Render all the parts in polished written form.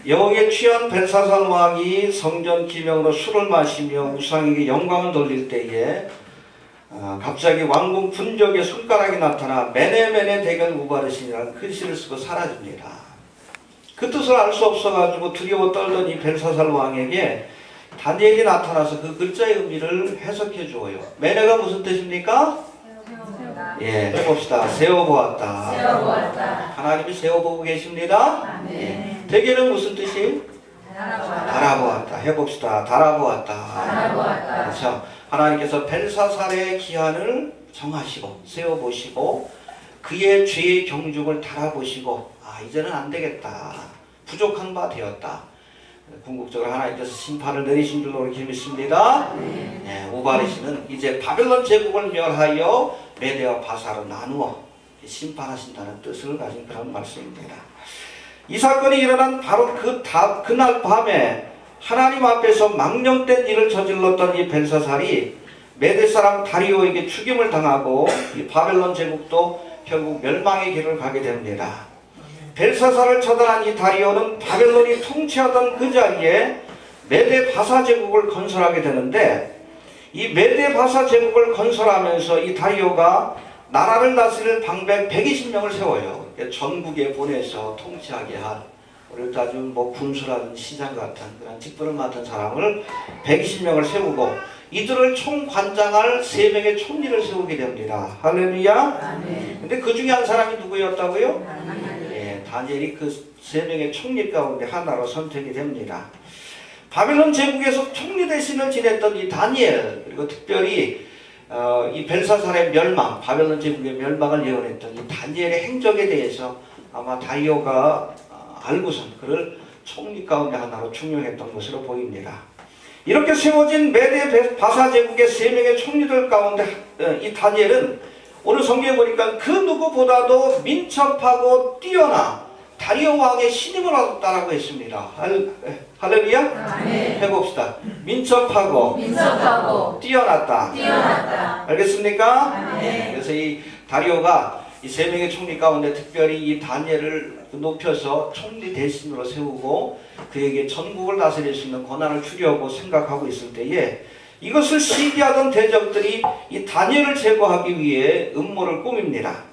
여호와의 취한 벨사살 왕이 성전 기명으로 술을 마시며 우상에게 영광을 돌릴 때에 갑자기 왕궁 분적에 손가락이 나타나 메네메네 대결 우바르신이라는 글씨를 쓰고 사라집니다. 그 뜻을 알 수 없어가지고 두려워 떨던 이 벨사살 왕에게 다니엘이 나타나서 그 글자의 의미를 해석해 주어요. 메네가 무슨 뜻입니까? 예, 해봅시다. 세워보았다. 세워보았다. 하나님이 세워보고 계십니다. 예. 대개는 무슨 뜻이? 달아보았다. 해봅시다. 달아보았다. 그렇죠. 하나님께서 벨사살의 기한을 정하시고 세워보시고 그의 죄의 경중을 달아보시고 이제는 안되겠다. 부족한 바 되었다. 궁극적으로 하나님께서 심판을 내리신 줄로 이렇게 믿습니다. 네, 우바르신은 이제 바벨론 제국을 멸하여 메대와 바사로 나누어 심판하신다는 뜻을 가진 그런 말씀입니다. 이 사건이 일어난 바로 그날 밤에 하나님 앞에서 망령된 일을 저질렀던 이 벨사살이 메대 사람 다리오에게 죽임을 당하고 이 바벨론 제국도 결국 멸망의 길을 가게 됩니다. 벨사살을 처단한 이 다리오는 바벨론이 통치하던 그 자리에 메대 바사 제국을 건설하게 되는데, 이 메대 바사 제국을 건설하면서 이 다리오가 나라를 다스릴 방백 120명을 세워요. 전국에 보내서 통치하게 할, 우리 따지면 군수라든지 시장 같은 그런 직분을 맡은 사람을 120명을 세우고 이들을 총관장할 3명의 총리를 세우게 됩니다. 할렐루야. 근데 그 중에 한 사람이 누구였다고요? 다니엘이 그 3명의 총리 가운데 하나로 선택이 됩니다. 바벨론 제국에서 총리 대신을 지냈던 이 다니엘, 그리고 특별히 이 벨사살의 멸망, 바벨론 제국의 멸망을 예언했던 이 다니엘의 행적에 대해서 아마 다리오가 알고선 그를 총리 가운데 하나로 중용했던 것으로 보입니다. 이렇게 세워진 메대 바사 제국의 3명의 총리들 가운데 이 다니엘은 오늘 성경에 보니까 그 누구보다도 민첩하고 뛰어나 다리오 왕의 신임을 얻었다라고 했습니다. 할렐루야? 해봅시다. 민첩하고 뛰어났다. 알겠습니까? 그래서 이 다리오가 이 3명의 총리 가운데 특별히 이 다니엘을 높여서 총리 대신으로 세우고 그에게 전국을 다스릴 수 있는 권한을 주려고 생각하고 있을 때에 이것을 시기하던 대적들이 이 다니엘을 제거하기 위해 음모를 꾸밉니다.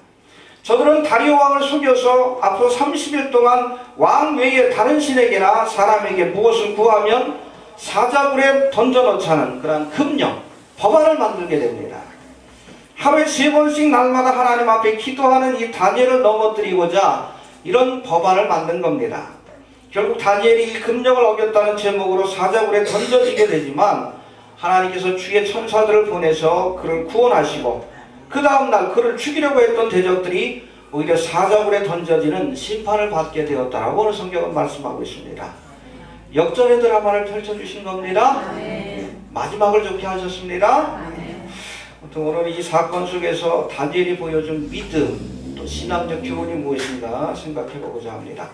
저들은 다리오 왕을 속여서 앞으로 30일 동안 왕 외에 다른 신에게나 사람에게 무엇을 구하면 사자굴에 던져넣자는 그런 금령, 법안을 만들게 됩니다. 하루에 3번씩 날마다 하나님 앞에 기도하는 이 다니엘을 넘어뜨리고자 이런 법안을 만든 겁니다. 결국 다니엘이 이 금령을 어겼다는 제목으로 사자굴에 던져지게 되지만 하나님께서 주의 천사들을 보내서 그를 구원하시고 그 다음날 그를 죽이려고 했던 대적들이 오히려 사자굴에 던져지는 심판을 받게 되었다라고 오늘 성경은 말씀하고 있습니다. 역전의 드라마를 펼쳐주신 겁니다. 마지막을 좋게 하셨습니다. 오늘 이 사건 속에서 다니엘이 보여준 믿음, 또 신앙적 교훈이 무엇인가 생각해보고자 합니다.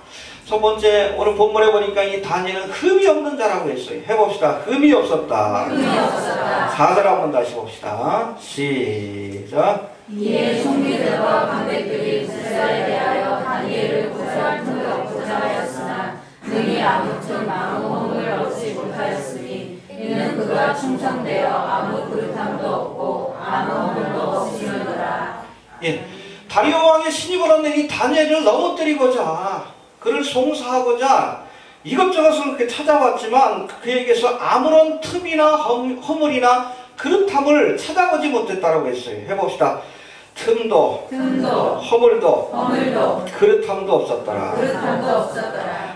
첫 번째, 오늘 본문에 보니까 이 다니엘은 흠이 없는 자라고 했어요. 해봅시다. 흠이 없었다. 4절 한번 다시 봅시다. 시작. 이에 총리들과 관백들이 군사에 대하여 다니엘을 구출할 틈을 얻고자 하였으나 능히 아무튼 아무 홈을 얻지 못하였으니 이는 그가 충성되어 아무 그릇함도 없고 아무 홈도 없으므로라. 예, 다리오 왕의 신임을 얻는 이 다니엘을 넘어뜨리고자 그를 송사하고자 이것저것을 그렇게 찾아봤지만 그에게서 아무런 틈이나 허물이나 그릇함을 찾아보지 못했다고 했어요. 해봅시다. 틈도 허물도 그릇함도 없었더라.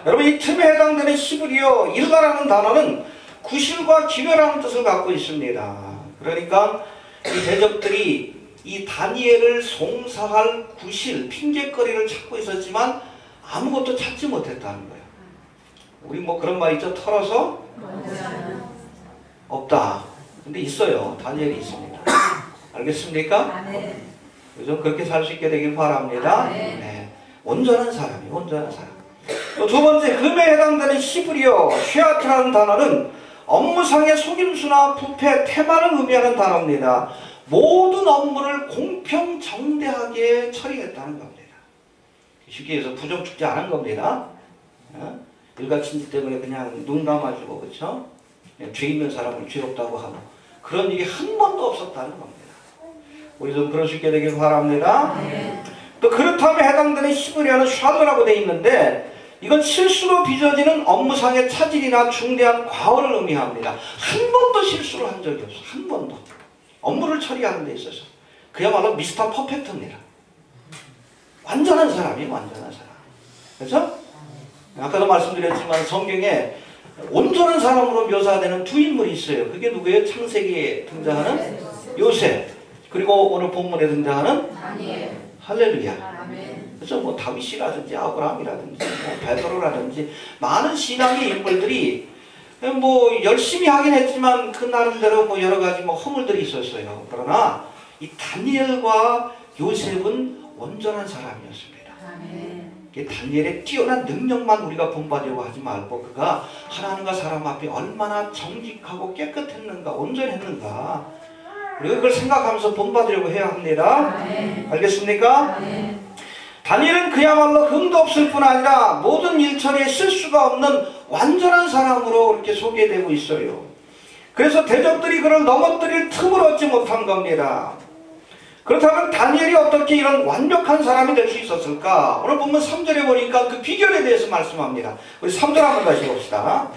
여러분, 이 틈에 해당되는 히브리어 일가라는 단어는 구실과 기회라는 뜻을 갖고 있습니다. 그러니까 이 대적들이 이 다니엘을 송사할 구실, 핑계거리를 찾고 있었지만 아무것도 찾지 못했다는 거예요. 우리 그런 말 있죠? 털어서 없다. 근데 있어요. 다니엘이 있습니다. 알겠습니까? 요즘 그렇게 살 수 있게 되길 바랍니다. 네. 온전한 사람이에요. 온전한 사람. 또 두 번째, 흠에 해당되는 히브리어 쉐아트라는 단어는 업무상의 속임수나 부패, 태만을 의미하는 단어입니다. 모든 업무를 공평정대하게 처리했다는 겁니다. 쉽게 해서 부정 축제 안 한 겁니다. 일가친지 때문에 그냥 눈 감아주고, 그렇죠? 죄 있는 사람을 죄롭다고 하고 그런 일이 한 번도 없었다는 겁니다. 우리 좀 그럴 수 있게 되길 바랍니다. 또 그렇다면 해당되는 히브리어는 샤드라고 되어 있는데 이건 실수로 빚어지는 업무상의 차질이나 중대한 과오를 의미합니다. 한 번도 실수를 한 적이 없어. 한 번도. 업무를 처리하는 데 있어서. 그야말로 미스터 퍼펙트입니다. 완전한 사람이에요. 완전한 사람. 그렇죠? 아까도 말씀드렸지만 성경에 온전한 사람으로 묘사되는 두 인물이 있어요. 그게 누구예요? 창세기에 등장하는 요셉. 그리고 오늘 본문에 등장하는 다니엘. 할렐루야. 그래서 뭐 다윗이라든지 아브라함이라든지 뭐 베드로라든지 많은 신앙의 인물들이 뭐 열심히 하긴 했지만 그 나름대로 뭐 여러 가지 뭐 허물들이 있었어요. 그러나 이 다니엘과 요셉은 온전한 사람이었습니다. 다니엘의 뛰어난 능력만 우리가 본받으려고 하지 말고 그가 하나님과 사람 앞에 얼마나 정직하고 깨끗했는가, 온전했는가 우리가 그걸 생각하면서 본받으려고 해야 합니다. 알겠습니까? 다니엘은 그야말로 흠도 없을 뿐 아니라 모든 일처리에 실수가 없는 완전한 사람으로 이렇게 소개되고 있어요. 그래서 대적들이 그를 넘어뜨릴 틈을 얻지 못한 겁니다. 그렇다면 다니엘이 어떻게 이런 완벽한 사람이 될 수 있었을까? 오늘 보면 3절에 보니까 그 비결에 대해서 말씀합니다. 우리 3절 한번 다시 봅시다.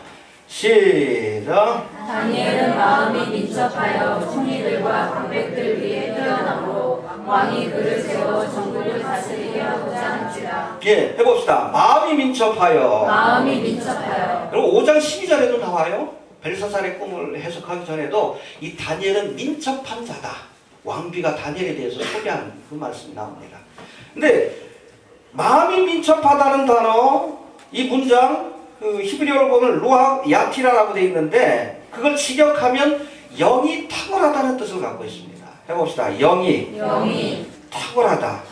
시작. 다니엘은 마음이 민첩하여 총리들과 방백들 위에 뛰어나고 왕이 그를 세워 전국을 다스리게 하고자 한지라. 예, 해봅시다. 마음이 민첩하여. 마음이 민첩하여. 그리고 5장 12절에도 나와요. 벨사살의 꿈을 해석하기 전에도 이 다니엘은 민첩한 자다. 왕비가 다니엘에 대해서 소개하는 그 말씀이 나옵니다. 근데 마음이 민첩하다는 단어, 이 문장 그 히브리어로 보면 루아 야티라라고 되어 있는데 그걸 직역하면 영이 탁월하다는 뜻을 갖고 있습니다. 해봅시다. 영이 탁월하다.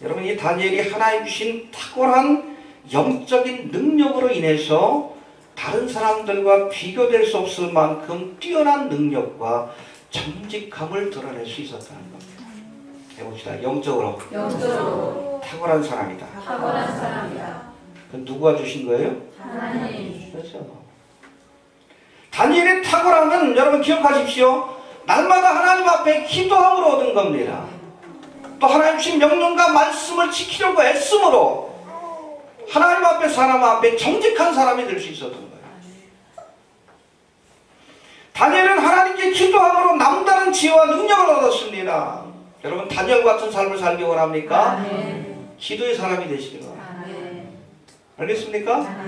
여러분 이 다니엘이 하나님 주신 탁월한 영적인 능력으로 인해서 다른 사람들과 비교될 수 없을 만큼 뛰어난 능력과 정직함을 드러낼 수 있었다는 겁니다. 해봅시다. 영적으로 탁월한 사람이다. 그건 누가 주신 거예요? 하나님. 그렇죠. 다니엘의 탁월함은 여러분 기억하십시오. 날마다 하나님 앞에 기도함으로 얻은 겁니다. 또 하나님 주신 명령과 말씀을 지키려고 애씀으로 하나님 앞에 사람 앞에 정직한 사람이 될 수 있었던 거예요. 다니엘은 하나님께 기도함으로 남다른 지혜와 능력을 얻었습니다. 여러분 다니엘 같은 삶을 살기 원합니까? 기도의 사람이 되시기 바랍니다. 알겠습니까?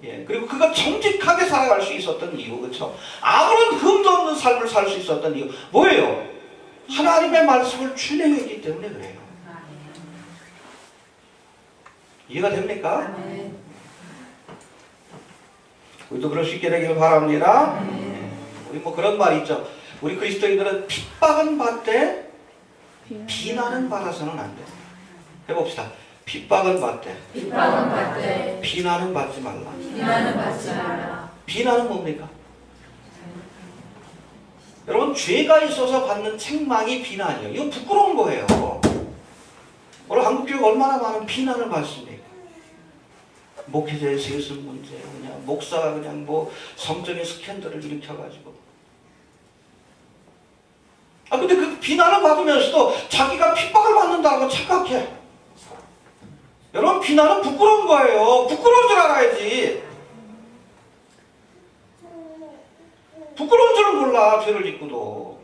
예. 그리고 그가 정직하게 살아갈 수 있었던 이유, 그렇죠? 아무런 흠도 없는 삶을 살 수 있었던 이유 뭐예요? 하나님의 말씀을 준행했기 때문에 그래요. 이해가 됩니까? 우리도 그럴 수 있게 되기를 바랍니다. 우리 뭐 그런 말이 있죠. 우리 그리스도인들은 핍박은 받되 비난은 받아서는 안 돼. 해봅시다. 핍박은 받되 비난은 받지 말라. 비난은 뭡니까? 여러분 죄가 있어서 받는 책망이 비난이에요. 이거 부끄러운 거예요. 오늘 한국교회가 얼마나 많은 비난을 받습니까? 목회자의 세습 문제, 그냥 목사가 그냥 뭐 성적인 스캔들을 일으켜가지고. 근데 그 비난을 받으면서도 자기가 핍박을 받는다고 착각해. 여러분 비난은 부끄러운 거예요. 부끄러운 줄 알아야지. 부끄러운 줄은 몰라. 죄를 짓고도.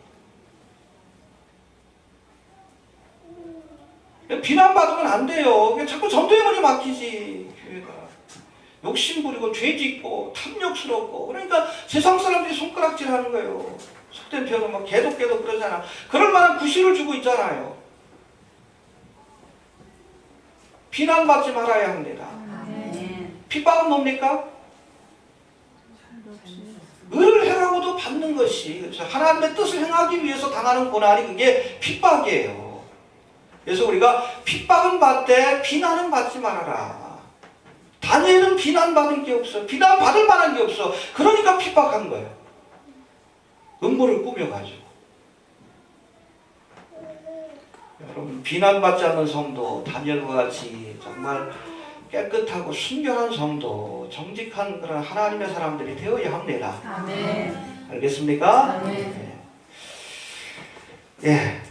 비난받으면 안 돼요. 자꾸 전도의 문이 막히지. 교회가 욕심부리고 죄짓고 탐욕스럽고 그러니까 세상 사람들이 손가락질하는 거예요. 속된 표현은 막 개독 그러잖아. 그럴 만한 구실을 주고 있잖아요. 비난받지 말아야 합니다. 핍박은 뭡니까? 의를 행하고도 받는 것이, 그렇죠? 하나님의 뜻을 행하기 위해서 당하는 고난이 그게 핍박이에요. 그래서 우리가 핍박은 받되 비난은 받지 말아라. 다니엘은 비난받은 게 없어. 비난받을 만한 게 없어. 그러니까 핍박한 거예요. 음모를 꾸며가지고. 여러분, 비난받지 않는 성도, 다니엘과 같이 정말 깨끗하고 순결한 성도, 정직한 그런 하나님의 사람들이 되어야 합니다. 아멘. 알겠습니까? 아멘. 예.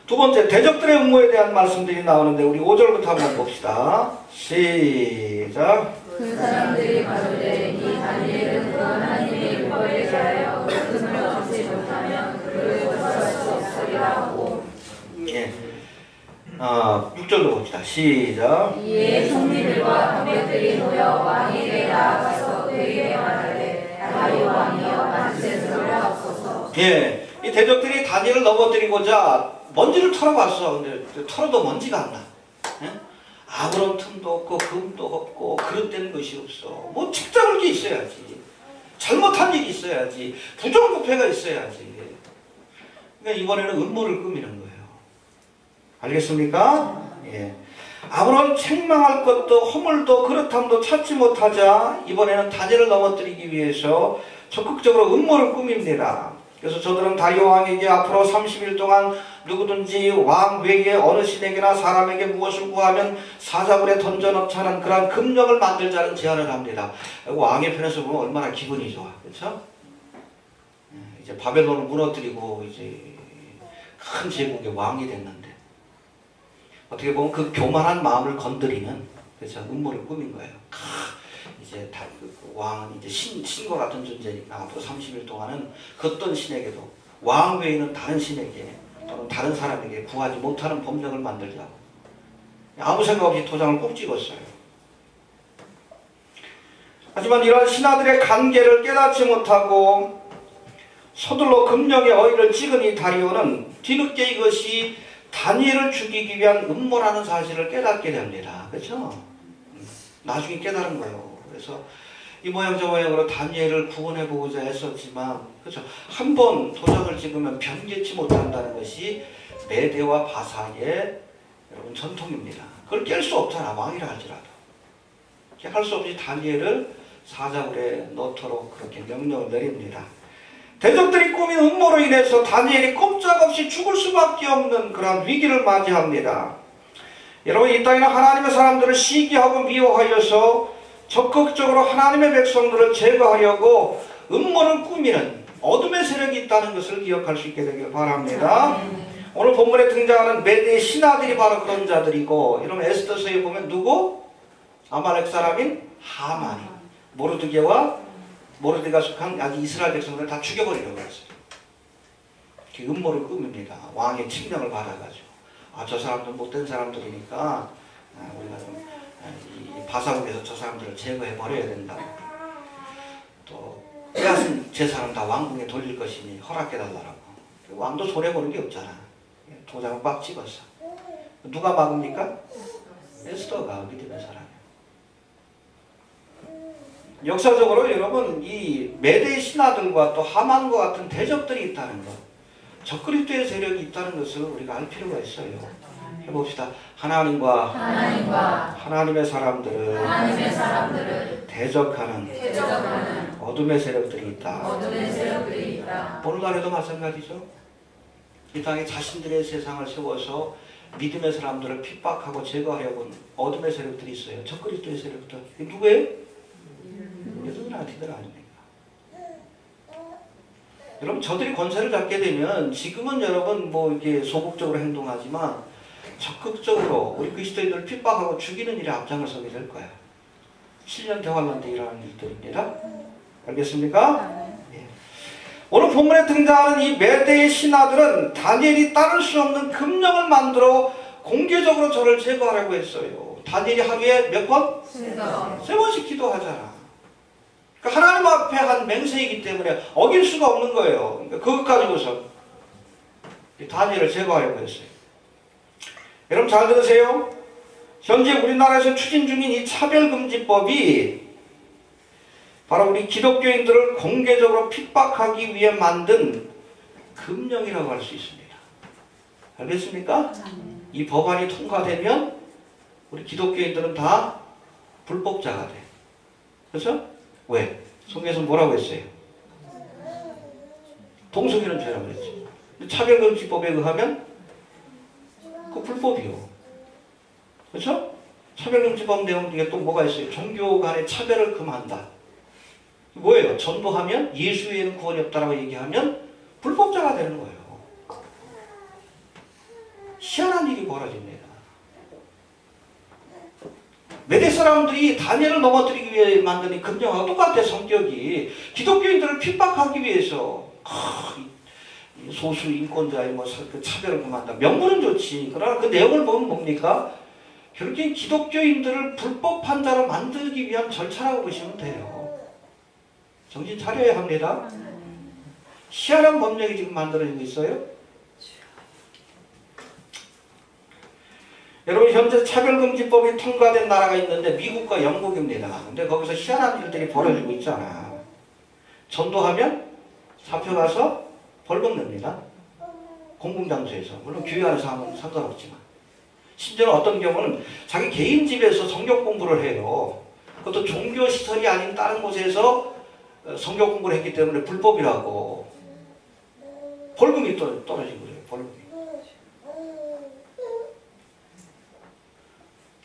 두 번째, 대적들의 음모에 대한 말씀들이 나오는데 우리 5절부터 한번 봅시다. 시작. 그 사람들이 가로되 이 다니엘은 그 하나님의 율법에 대하여 말씀을 얻지 못하면 그를 고소할 수 없으리라 하고. 예. 6절로 봅시다. 시작. 이에 총리들과 관객들이 모여 왕에게 나아가서 그에게 말하되 다리오 왕이여 만세 들어옵소서. 예. 이 대적들이 다니엘을 넘어뜨리고자 먼지를 털어봤어. 근데 털어도 먼지가 안 나. 예? 아무런 틈도 없고 금도 없고 그릇된 것이 없어. 뭐 책잡을 게 있어야지. 잘못한 일이 있어야지. 부정부패가 있어야지. 그러니까 이번에는 음모를 꾸미는 거예요. 알겠습니까? 예. 아무런 책망할 것도 허물도 그렇담도 찾지 못하자 이번에는 다니엘을 넘어뜨리기 위해서 적극적으로 음모를 꾸밉니다. 그래서 저들은 다리오 왕에게 앞으로 30일 동안 누구든지 왕 외에 어느 신에게나 사람에게 무엇을 구하면 사자굴에 던져넣자는 그러한 금령을 만들자는 제안을 합니다. 왕의 편에서 보면 얼마나 기분이 좋아. 그렇죠? 이제 바벨론을 무너뜨리고 이제 큰 제국의 왕이 됐는데 어떻게 보면 그 교만한 마음을 건드리는 그래서 음모를 꾸민 거예요. 이제 그 왕은 이제 신과 같은 존재니까 앞으로 30일 동안은 그 어떤 신에게도 왕 외에는 다른 신에게 또는 다른 사람에게 구하지 못하는 법령을 만들자고 아무 생각 없이 도장을 꼭 찍었어요. 하지만 이러한 신하들의 관계를 깨닫지 못하고 서둘러 금령의 어의를 찍은 이 다리오는 뒤늦게 이것이 다니엘을 죽이기 위한 음모라는 사실을 깨닫게 됩니다. 그렇죠? 나중에 깨달은 거예요. 그래서 이 모양 저 모양으로 다니엘을 구원해 보고자 했었지만, 그렇죠? 한 번 도장을 찍으면 변개치 못한다는 것이 메대와 바사의 여러분 전통입니다. 그걸 깰 수 없잖아, 왕이라 할지라도. 할 수 없이 다니엘을 사자굴에 넣도록 그렇게 명령을 내립니다. 대적들이 꾸민 음모로 인해서 다니엘이 꼼짝없이 죽을 수밖에 없는 그러한 위기를 맞이합니다. 여러분, 이 땅에는 하나님의 사람들을 시기하고 미워하여서 적극적으로 하나님의 백성들을 제거하려고 음모를 꾸미는 어둠의 세력이 있다는 것을 기억할 수 있게 되길 바랍니다. 오늘 본문에 등장하는 메대의 신하들이 바로 그런 자들이고, 여러분 에스더서에 보면 누구? 아말렉 사람인 하만이 모르드게가 속한 아직 이스라엘 백성들을 다 죽여버리려고 했어요. 그 음모를 꾸밉니다. 왕의 칙령을 받아가지고 저 사람들 못된 사람들이니까 우리가 좀 이 바사국에서 저 사람들을 제거해버려야 된다. 또 빼앗은 재산은 다 왕궁에 돌릴 것이니 허락해달라고. 왕도 손해보는 게 없잖아. 도장을 꽉 찍었어. 누가 막습니까? 에스더가 믿음의 사람이에요. 역사적으로 여러분 이 메대 신하들과 또 하만과 같은 대적들이 있다는 것, 적그리스도의 세력이 있다는 것을 우리가 알 필요가 있어요. 해봅시다. 하나님과 하나님의 사람들을 대적하는 어둠의 세력들이 있다. 오늘날에도 마찬가지죠. 이 땅에 자신들의 세상을 세워서 믿음의 사람들을 핍박하고 제거하려고 어둠의 세력들이 있어요. 적그리스도의 세력들. 누구예요? 여러분 아티들 아닙니까? 여러분 저들이 권세를 잡게 되면 지금은 여러분 뭐 이렇게 소극적으로 행동하지만 적극적으로 우리 그리스도인들을 핍박하고 죽이는 일에 앞장을 서게 될 거야. 7년 대환란 때 일어나는 일들입니다. 알겠습니까? 예. 오늘 본문에 등장하는 이 메대의 신하들은 다니엘이 따를 수 없는 금령을 만들어 공개적으로 저를 제거하라고 했어요. 다니엘이 하루에 몇 번? 세 번씩 기도하잖아. 그러니까 하나님 앞에 한 맹세이기 때문에 어길 수가 없는 거예요. 그러니까 그것 가지고서 다니엘을 제거하려고 했어요. 여러분 잘 들으세요. 현재 우리나라에서 추진 중인 이 차별금지법이 바로 우리 기독교인들을 공개적으로 핍박하기 위해 만든 금령이라고 할 수 있습니다. 알겠습니까? 이 법안이 통과되면 우리 기독교인들은 다 불법자가 돼. 그렇죠? 왜? 성경에서 뭐라고 했어요? 동성애는 죄라고 했죠. 차별금지법에 의하면 그 불법이요. 그렇죠? 차별금지법 내용 중에 또 뭐가 있어요? 종교 간의 차별을 금한다. 뭐예요? 전도하면 예수 외에는 구원이 없다라고 얘기하면 불법자가 되는 거예요. 희한한 일이 벌어집니다. 메대 사람들이 다니엘을 넘어뜨리기 위해 만든 이 금령하고 똑같아. 성격이 기독교인들을 핍박하기 위해서 소수 인권자의 그 차별을 금한다. 명분은 좋지. 그러나 그 내용을 보면 뭡니까? 결국엔 기독교인들을 불법 판자로 만들기 위한 절차라고 보시면 돼요. 정신 차려야 합니다. 희한한 법령이 지금 만들어지고 있어요. 여러분, 현재 차별금지법이 통과된 나라가 있는데 미국과 영국입니다. 근데 거기서 희한한 일들이 벌어지고 있잖아. 전도하면 잡혀가서 벌금 냅니다. 공공장소에서. 물론 교회 안에서 하면 상관없지만. 심지어는 어떤 경우는 자기 개인 집에서 성경 공부를 해요. 그것도 종교시설이 아닌 다른 곳에서 성경 공부를 했기 때문에 불법이라고. 벌금이 떨어지고 그래요. 벌금이.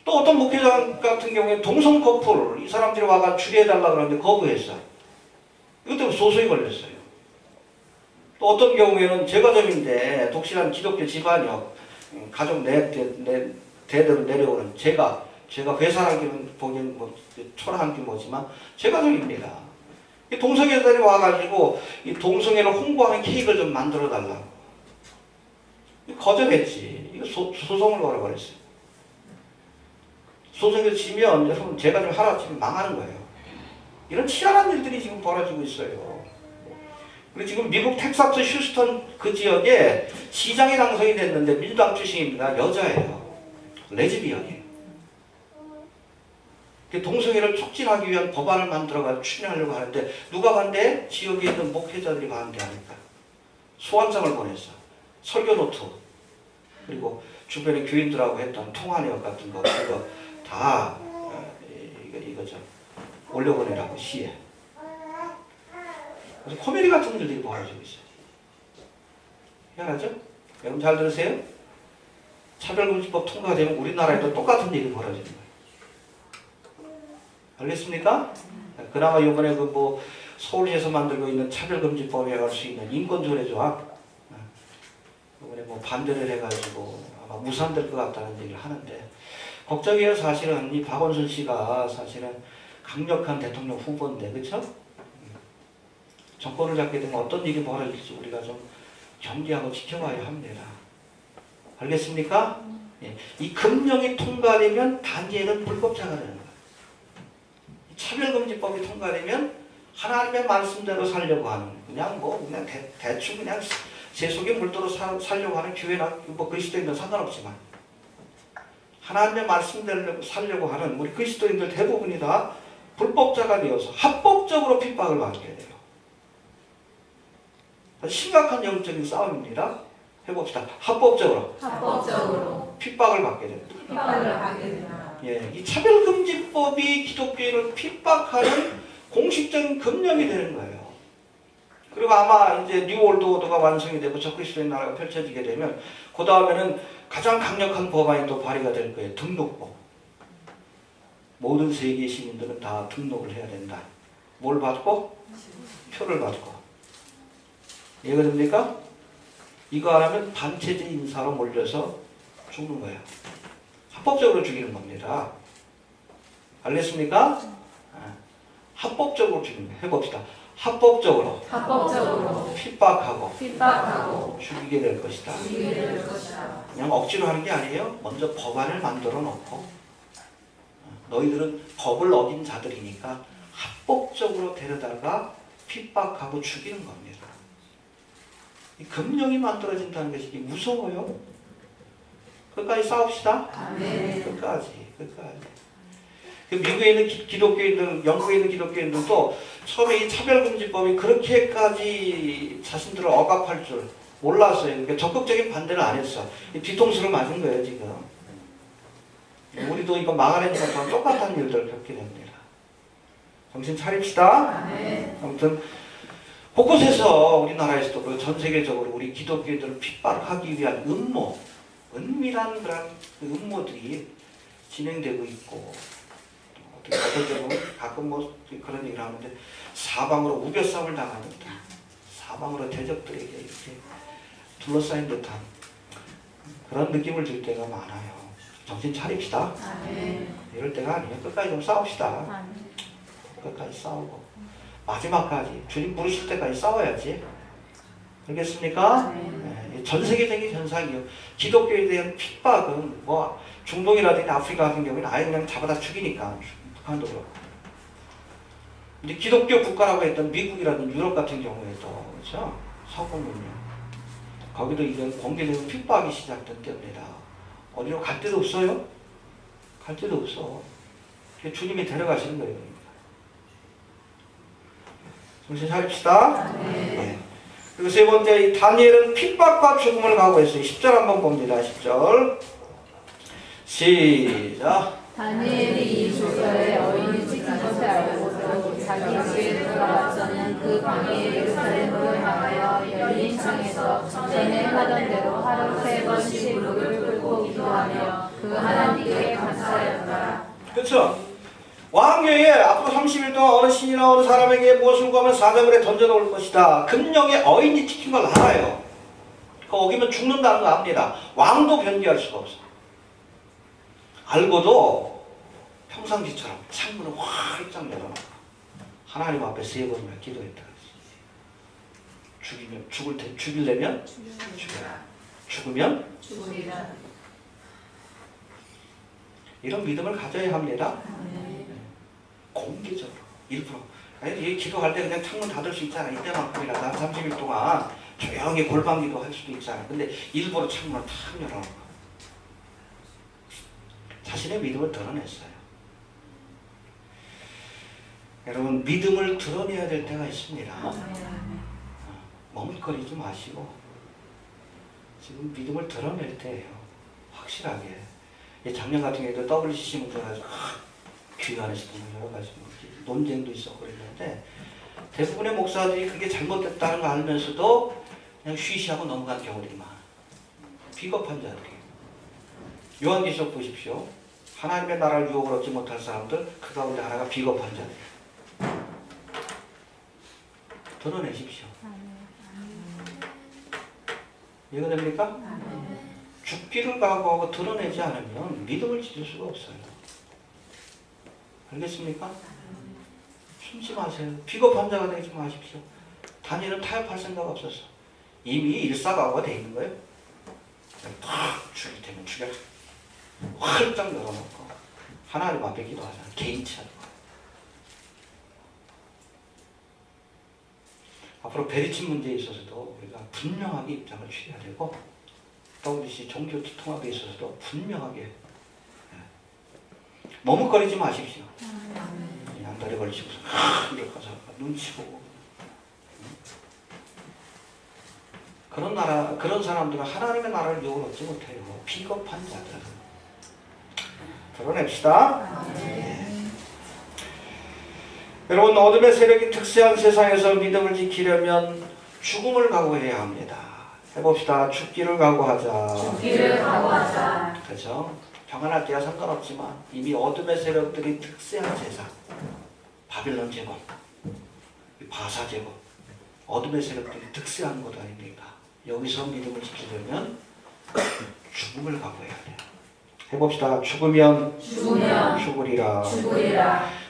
또 어떤 목회자 같은 경우에 동성 커플, 이 사람들이 와가 주례해달라고 그러는데 거부했어. 이것 때문에 소송이 걸렸어요. 또 어떤 경우에는 제과점인데 독실한 기독교 집안이요. 가족 대대로 내려오는 제가 회사라기는 보기엔 뭐 초라한 규모지만 제과점입니다. 동성애자들이 와가지고 이 동성애를 홍보하는 케이크를 좀 만들어 달라고. 거절했지. 이거 소송을 걸어버렸어요. 소송에서 지면 여러분 제가 좀 하루아침에 망하는 거예요. 이런 희한한 일들이 지금 벌어지고 있어요. 그리고 지금 미국 텍사스 휴스턴 그 지역에 시장이 당선이 됐는데 민주당 출신입니다. 여자예요. 레즈비언이에요. 동성애를 촉진하기 위한 법안을 만들어가지고 추진하려고 하는데 누가 반대해? 지역에 있는 목회자들이 반대하니까. 소환장을 보냈어. 설교 노트. 그리고 주변의 교인들하고 했던 통화 내역 같은 거 그거 다 이거죠. 올려보내라고 시에. 그래서 코미디 같은 일들이 벌어지고 있어요. 희한하죠? 여러분 잘 들으세요? 차별금지법 통과되면 우리나라에도 똑같은 일이 벌어지는 거예요. 알겠습니까? 그나마 이번에 그 뭐 서울시에서 만들고 있는 차별금지법에 할 수 있는 인권조례조합 이번에 뭐 반대를 해가지고 아마 무산될 것 같다는 얘기를 하는데 걱정이에요. 사실은 이 박원순 씨가 사실은 강력한 대통령 후보인데 그렇죠? 정권을 잡게 되면 어떤 일이 벌어질지 우리가 좀 경계하고 지켜봐야 합니다. 알겠습니까? 예. 이 금령이 통과되면 단지에는 불법자가 되는 거예요. 차별금지법이 통과되면 하나님의 말씀대로 살려고 하는 그냥 대충 그냥 제 속에 물들어 살려고 하는 교회나 뭐 그리스도인들 상관없지만 하나님의 말씀대로 살려고 하는 우리 그리스도인들 대부분이 다 불법자가 되어서 합법적으로 핍박을 받게 돼요. 심각한 영적인 싸움입니다. 해봅시다. 합법적으로 핍박을 받게 됩니다. 예, 이 차별금지법이 기독교인을 핍박하는 공식적인 금령이 되는 거예요. 그리고 아마 이제 뉴월드 오더가 완성이 되고 적그리스도의 나라가 펼쳐지게 되면 그 다음에는 가장 강력한 법안이 또 발의가 될 거예요. 등록법. 모든 세계 시민들은 다 등록을 해야 된다. 뭘 받고? 표를 받고. 이해가 됩니까? 이거 안 하면 반체제 인사로 몰려서 죽는 거예요. 합법적으로 죽이는 겁니다. 알겠습니까? 합법적으로 죽이는 거예요. 해봅시다. 합법적으로 핍박하고 죽이게 될 것이다. 그냥 억지로 하는 게 아니에요. 먼저 법안을 만들어 놓고 너희들은 법을 어긴 자들이니까 합법적으로 데려다가 핍박하고 죽이는 겁니다. 이 금령이 만들어진다는 것이 무서워요. 끝까지 싸웁시다. 끝까지. 미국에 있는 기독교인들, 영국에 있는 기독교인들도 처음에 이 차별금지법이 그렇게까지 자신들을 억압할 줄 몰랐어요. 그러니까 적극적인 반대를 안 했어. 뒤통수를 맞은 거예요, 지금. 우리도 이거 망하는 것처럼 똑같은 일들을 겪게 됩니다. 정신 차립시다. 아무튼 곳곳에서 우리나라에서도 전 세계적으로 우리 기독교인들을 핍박하기 위한 음모, 은밀한 그런 음모들이 진행되고 있고, 어떤 때는 가끔 뭐 그런 얘기를 하는데 사방으로 우겨싸움을 당하는 듯, 사방으로 대적들에게 이렇게 둘러싸인 듯한 그런 느낌을 줄 때가 많아요. 정신 차립시다. 이럴 때가 아니에요. 끝까지 좀 싸웁시다. 끝까지 싸우고 마지막까지 주님 부르실 때까지 싸워야지. 알겠습니까? 네. 전 세계적인 현상이요. 기독교에 대한 핍박은 뭐 중동이라든지 아프리카 같은 경우에는 아예 그냥 잡아다 죽이니까, 북한도 그렇고. 근데 기독교 국가라고 했던 미국이라든지 유럽 같은 경우에도, 그렇죠? 서구는요. 거기도 이런 공개적인 핍박이 시작된 때입니다. 어디로 갈 데도 없어요? 갈 데도 없어. 주님이 데려가시는 거예요. 정신 차립시다. 네. 그리고 세 번째, 이 다니엘은 핍박과 죽음을 각오했어요. 10절 한번 봅니다. 10절. 시작. 다니엘이 이 조서에 어인이 찍힌 것을 알고도 자기 집에 돌아와서는 그 방에 예루살렘으로 향하여 열린 창에서 전에 하던 대로 하루 3번씩 무릎을 꿇고 기도하며 그 하나님께 감사하였다. 그렇죠. 왕녀에 앞으로 30일 동안 어느 신이나 어느 사람에게 무엇을 구하면 사자굴에 던져놓을 것이다. 금령에 어인이 찍힌 걸 알아요. 그 어기면 죽는다는 거 압니다. 왕도 변기할 수가 없어. 알고도 평상시처럼 창문을 활짝 열어놓고 하나님 앞에 3번이나 기도했다. 죽이려면 죽여라. 죽으면 죽으리라. 이런 믿음을 가져야 합니다. 공개적으로 일부러. 아니, 기도할 때 그냥 창문 닫을 수 있잖아. 이때만큼이라도 한 30일 동안 조용히 골방기도 할 수도 있잖아. 근데 일부러 창문을 탁 열어놓고 자신의 믿음을 드러냈어요. 여러분, 믿음을 드러내야 될 때가 있습니다. 머뭇거리지 마시고 지금 믿음을 드러낼 때예요. 확실하게. 작년 같은 경우에도 WCC 문제 가지고 교회 안에서 여러 가지 논쟁도 있었고 그랬는데 대부분의 목사들이 그게 잘못됐다는 거 알면서도 그냥 쉬쉬하고 넘어간 경우들이 많아요. 비겁한 자들이에요. 요한계시록 보십시오. 하나님의 나라를 유혹을 얻지 못할 사람들, 그 가운데 하나가 비겁한 자들이에요. 드러내십시오. 이해가 됩니까? 죽기를 각오하고 드러내지 않으면 믿음을 지킬 수가 없어요. 알겠습니까? 숨지 마세요. 비겁한 자가 되지 마십시오. 다니엘은 타협할 생각 없었어. 이미 일사각오가 돼 있는 거예요. 탁 죽일 테면 죽여. 활짝 열어놓고 하나님 앞에 기도하잖아. 개인치 않고. 앞으로 베리친 문제에 있어서도 우리가 분명하게 입장을 취해야 되고, WC 종교 통합에 있어서도 분명하게 머뭇거리지 마십시오. 양다리 걸치고서 이렇게 가서 눈치 보고. 그런 사람들은 하나님의 나라를 유혹을 얻지 못해요. 비겁한 자들. 드러냅시다. 여러분, 어둠의 세력이 특세한 세상에서 믿음을 지키려면 죽음을 각오해야 합니다. 해봅시다. 죽기를 각오하자. 죽기를 각오하자. 그렇죠? 평안할 때야 상관없지만 이미 어둠의 세력들이 특세한 세상, 바빌론 제국, 바사 제국, 어둠의 세력들이 특세한 것 아닙니까? 여기서 믿음을 지키려면 죽음을 각오해야 돼요. 해봅시다. 죽으면 죽으리라.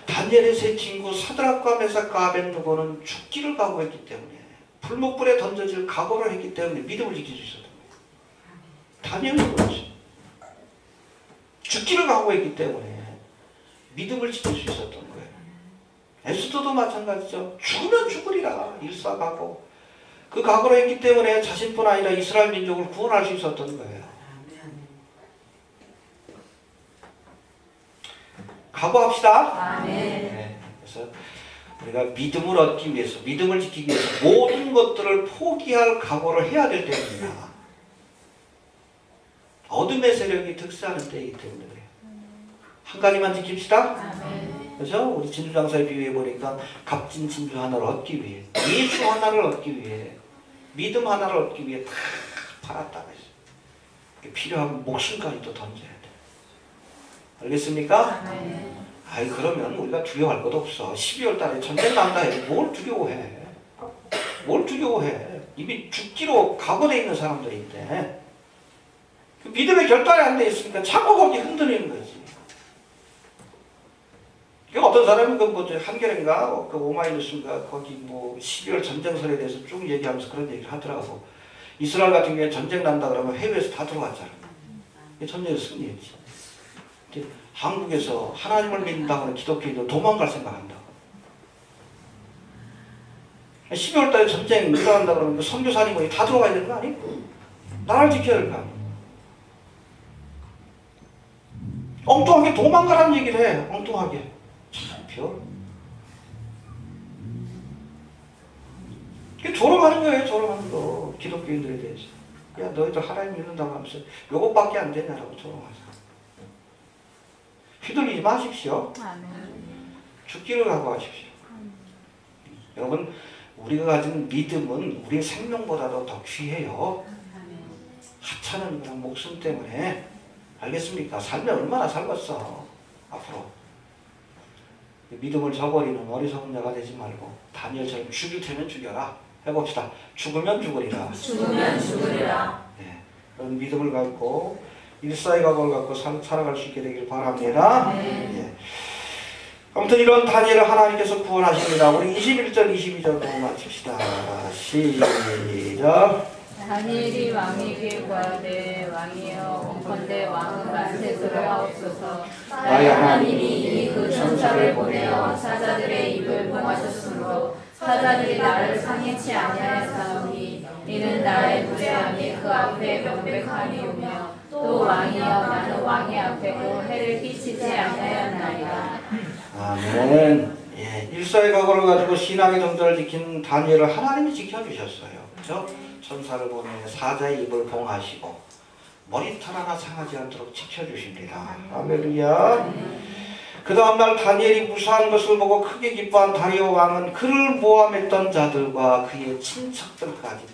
다니엘의 세 친구 사드락과 메삭과 아벳느고는 죽기를 각오했기 때문에, 불목불에 던져질 각오를 했기 때문에 믿음을 지킬 수 있었던 거예요. 다니엘도 그렇죠. 죽기를 각오했기 때문에 믿음을 지킬 수 있었던 거예요. 에스더도 마찬가지죠. 죽으면 죽으리라. 일사각오. 그 각오를 했기 때문에 자신뿐 아니라 이스라엘 민족을 구원할 수 있었던 거예요. 각오합시다. 네. 그래서 우리가 믿음을 얻기 위해서, 믿음을 지키기 위해서 모든 것들을 포기할 각오를 해야 될 때입니다. 어둠의 세력이 득세하는 때이기 때문에 그래요. 한 가지만 지킵시다. 그렇죠? 우리 진주장사에 비유해 보니까 값진 진주 하나를 얻기 위해, 예수 하나를 얻기 위해, 믿음 하나를 얻기 위해 다 팔았다고 했어요. 필요하면 목숨까지도 던져야 돼. 알겠습니까? 아이 그러면 우리가 두려워할 것도 없어. 12월 달에 전쟁 난다 해도 뭘 두려워해. 뭘 두려워해. 이미 죽기로 각오되어 있는 사람들인데 믿음의 결단이 안 돼 있으니까 자꾸 거기 흔들리는 거지. 어떤 사람이 한겨레인가 오마이뉴스인가 거기 12월 전쟁설에 대해서 쭉 얘기하면서 그런 얘기를 하더라고. 이스라엘 같은 경우에 전쟁 난다 그러면 해외에서 다 들어왔잖아. 전쟁에서 승리했지. 한국에서 하나님을 믿는다고 하는 기독교인들 도망갈 생각한다고. 12월 달에 전쟁 일어난다 그러면 그 선교사님이 다 들어가야 되는 거 아니에요? 나라를 지켜야 될 거 아니에요? 엉뚱하게 도망가라는 얘기를 해. 엉뚱하게. 참 별. 이게 조롱하는 거예요. 조롱하는 거. 기독교인들에 대해서. 야 너희들 하나님 믿는다고 하면서 요것밖에 안 되냐라고 조롱하자. 휘둘리지 마십시오. 죽기를 각오하십시오. 여러분 우리가 가진 믿음은 우리의 생명보다도 더 귀해요. 하찮은 그냥 목숨 때문에. 알겠습니까? 살면 얼마나 살겠어. 앞으로 믿음을 저버리는 어리석은 자가 되지 말고 다니엘처럼 죽일 테면 죽여라. 해봅시다. 죽으면 죽으리라. 죽으면 죽으리라. 네. 그런 믿음을 갖고 일사의 각오를 갖고 살아갈 수 있게 되길 바랍니다. 네. 아무튼 이런 다니엘을 하나님께서 구원하십니다. 우리 21절 22절 보고 마칩시다. 시작. 다니엘이 왕에게 구하되 왕이여 원컨대 왕은 만세스러 하옵소서. 나의 하나님이 이미 그 천사를 보내어 사자들의 입을 봉하셨으므로 사자들이 나를 상해치 아니하였사오니 이는 나의 무죄함이 그 앞에 명백함이오며 또 왕이여 나는 왕의 앞에도 해를 끼치지 아니하였나이다. 아멘. 예, 일사의 각오를 가지고 신앙의 정도를 지킨 다니엘을 하나님이 지켜주셨어요. 그렇죠? 천사를 보내 사자의 입을 봉하시고 머리털 하나 상하지 않도록 지켜주십니다. 할렐루야. 그 다음날 다니엘이 무사한 것을 보고 크게 기뻐한 다리오 왕은 그를 모함했던 자들과 그의 친척들까지 다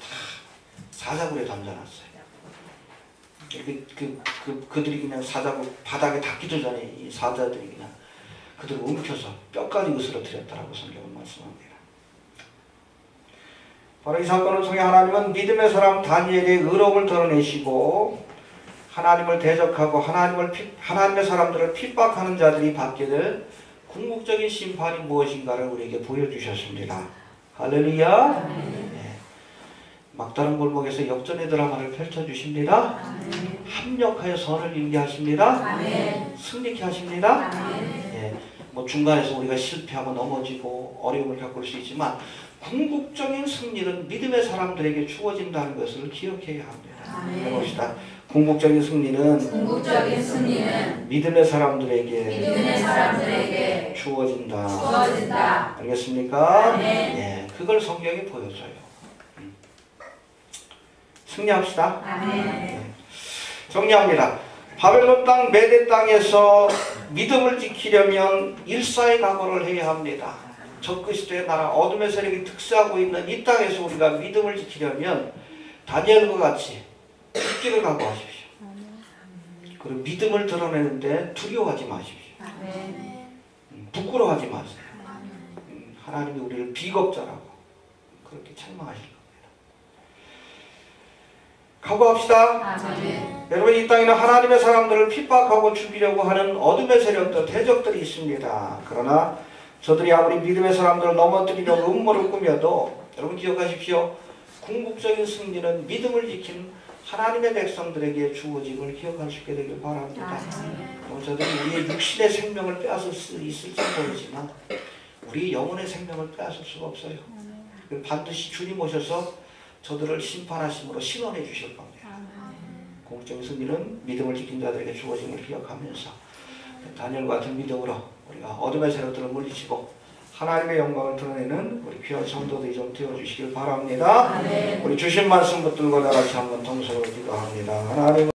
사자굴에 던져놨어요. 그들이 그냥 사자굴 바닥에 닿기도 전에 이 사자들이 그냥 그들을 움켜서 뼈까지 으스러뜨렸다라고 성경은 말씀합니다. 바로 이 사건을 통해 하나님은 믿음의 사람 다니엘의 의로움을 드러내시고 하나님을 대적하고 하나님의 사람들을 핍박하는 자들이 받게 될 궁극적인 심판이 무엇인가를 우리에게 보여주셨습니다. 할렐루야. 네. 막다른 골목에서 역전의 드라마를 펼쳐주십니다. 합력하여 선을 이루게 하십니다. 승리케 하십니다. 네. 중간에서 우리가 실패하고 넘어지고 어려움을 겪을 수 있지만 궁극적인 승리는 믿음의 사람들에게 주어진다는 것을 기억해야 합니다. 해봅시다. 궁극적인 승리는 믿음의 사람들에게 주어진다. 알겠습니까? 네, 그걸 성경이 보여줘요. 승리합시다. 네. 정리합니다. 바벨론 땅 메대 땅에서 믿음을 지키려면 일사의 각오를 해야 합니다. 적그리스도의 나라 어둠의 세력이 특세하고 있는 이 땅에서 우리가 믿음을 지키려면 다니엘과 같이 죽기를 각오하십시오. 그리고 믿음을 드러내는데 두려워하지 마십시오. 부끄러워하지 마세요. 하나님이 우리를 비겁자라고 그렇게 책망하실 겁니다. 각오합시다. 여러분 이 땅에는 하나님의 사람들을 핍박하고 죽이려고 하는 어둠의 세력들, 대적들이 있습니다. 그러나 저들이 아무리 믿음의 사람들을 넘어뜨리려고 음모를 꾸며도 여러분 기억하십시오. 궁극적인 승리는 믿음을 지킨 하나님의 백성들에게 주어짐을 기억할 수 있게 되길 바랍니다. 저들이 우리의 육신의 생명을 빼앗을 수 있을지 모르지만 우리 영혼의 생명을 빼앗을 수가 없어요. 반드시 주님 오셔서 저들을 심판하심으로 신원해 주실 겁니다. 궁극적인 승리는 믿음을 지킨 자들에게 주어짐을 기억하면서 다니엘 같은 믿음으로 우리가 어둠의 세력들을 물리치고 하나님의 영광을 드러내는 우리 귀한 성도들이 좀 되어주시길 바랍니다. 우리 주신 말씀 붙들고 다 같이 한번 동서로 기도합니다. 하나님